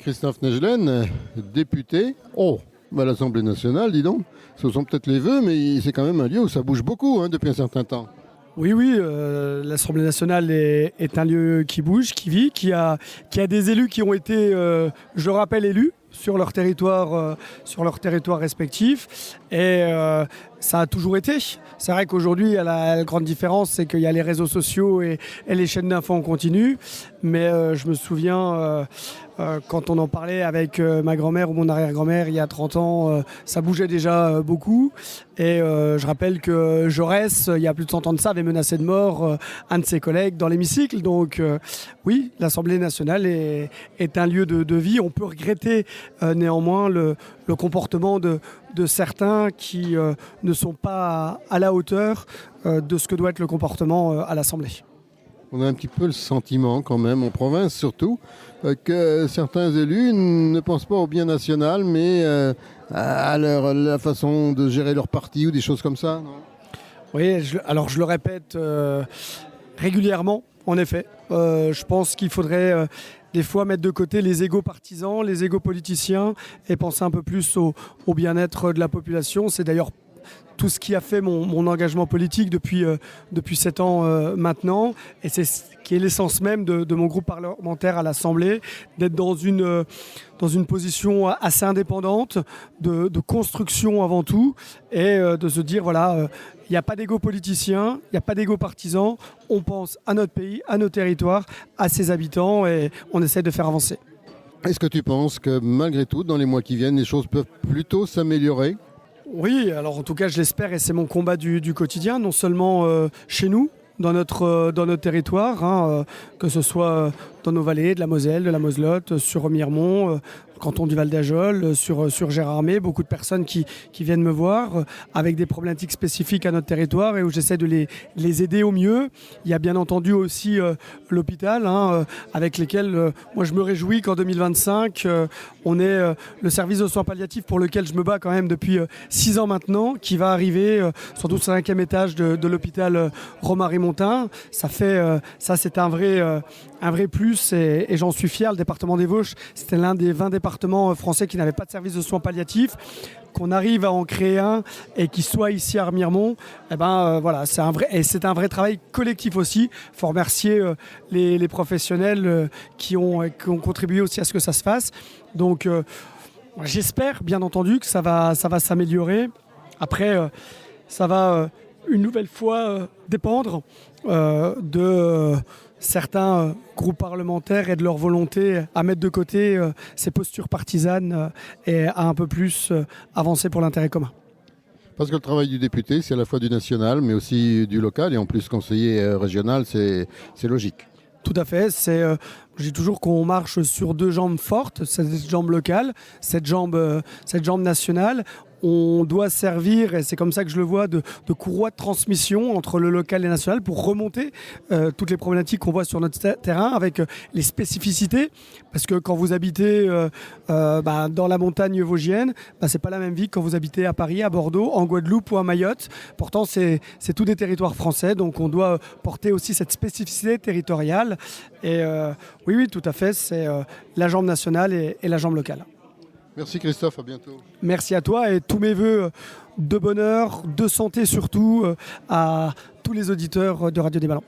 Christophe Negelen, député. Oh, à l'Assemblée nationale, dis donc. Ce sont peut-être les vœux, mais c'est quand même un lieu où ça bouge beaucoup depuis un certain temps. Oui, oui, l'Assemblée nationale est un lieu qui bouge, qui vit, qui a des élus qui ont été, je rappelle, élus sur leur territoire respectif. Et ça a toujours été. C'est vrai qu'aujourd'hui, la grande différence, c'est qu'il y a les réseaux sociaux et les chaînes d'infos en continu. Mais je me souviens, quand on en parlait avec ma grand-mère ou mon arrière-grand-mère il y a 30 ans, ça bougeait déjà beaucoup. Et je rappelle que Jaurès, il y a plus de 100 ans de ça, avait menacé de mort un de ses collègues dans l'hémicycle. Donc oui, l'Assemblée nationale est un lieu de vie. On peut regretter néanmoins le comportement de certains qui ne sont pas à la hauteur de ce que doit être le comportement à l'Assemblée. On a un petit peu le sentiment quand même, en province surtout, que certains élus ne pensent pas au bien national, mais à la façon de gérer leur parti ou des choses comme ça, non ? Oui, alors je le répète régulièrement, en effet. Je pense qu'il faudrait des fois mettre de côté les égos partisans, les égos politiciens et penser un peu plus au bien-être de la population. C'est d'ailleurs tout ce qui a fait mon engagement politique depuis 7 ans maintenant. Et c'est ce qui est l'essence même de mon groupe parlementaire à l'Assemblée, d'être dans une position assez indépendante, de construction avant tout, et de se dire, voilà, il n'y a pas d'égo politicien, il n'y a pas d'égo partisan, on pense à notre pays, à nos territoires, à ses habitants, et on essaie de faire avancer. Est-ce que tu penses que malgré tout, dans les mois qui viennent, les choses peuvent plutôt s'améliorer ? Oui, alors en tout cas je l'espère et c'est mon combat du quotidien, non seulement chez nous, dans notre territoire, que ce soit dans nos vallées, de la Moselle, de la Moselotte, sur Remiremont, canton du Val d'Ajol, sur Gérardmer, beaucoup de personnes qui viennent me voir avec des problématiques spécifiques à notre territoire et où j'essaie de les aider au mieux. Il y a bien entendu aussi l'hôpital, avec lesquels moi je me réjouis qu'en 2025 on ait le service de soins palliatifs pour lequel je me bats quand même depuis 6 ans maintenant, qui va arriver sans doute au 5e étage de l'hôpital Romary-Montin. Ça c'est un vrai plus et j'en suis fier. Le département des Vosges, c'était l'un des 20 départements français qui n'avaient pas de service de soins palliatifs. Qu'on arrive à en créer un et qu'il soit ici à Remiremont, voilà, c'est un vrai travail collectif aussi. Il faut remercier les professionnels qui ont contribué aussi à ce que ça se fasse. Donc j'espère bien entendu que ça va s'améliorer. Après, ça va une nouvelle fois dépendre de certains groupes parlementaires et de leur volonté à mettre de côté ces postures partisanes et à un peu plus avancer pour l'intérêt commun. Parce que le travail du député, c'est à la fois du national, mais aussi du local, et en plus conseiller régional, c'est logique. Tout à fait. Je dis toujours qu'on marche sur 2 jambes fortes, cette jambe locale, cette jambe nationale. On doit servir, et c'est comme ça que je le vois, de courroie de transmission entre le local et le national pour remonter toutes les problématiques qu'on voit sur notre terrain avec les spécificités. Parce que quand vous habitez dans la montagne vosgienne, c'est pas la même vie que quand vous habitez à Paris, à Bordeaux, en Guadeloupe ou à Mayotte. Pourtant, c'est tous des territoires français, donc on doit porter aussi cette spécificité territoriale. Et oui, tout à fait, c'est la jambe nationale et la jambe locale. Merci Christophe, à bientôt. Merci à toi et tous mes vœux de bonheur, de santé surtout, à tous les auditeurs de Radio des Ballons.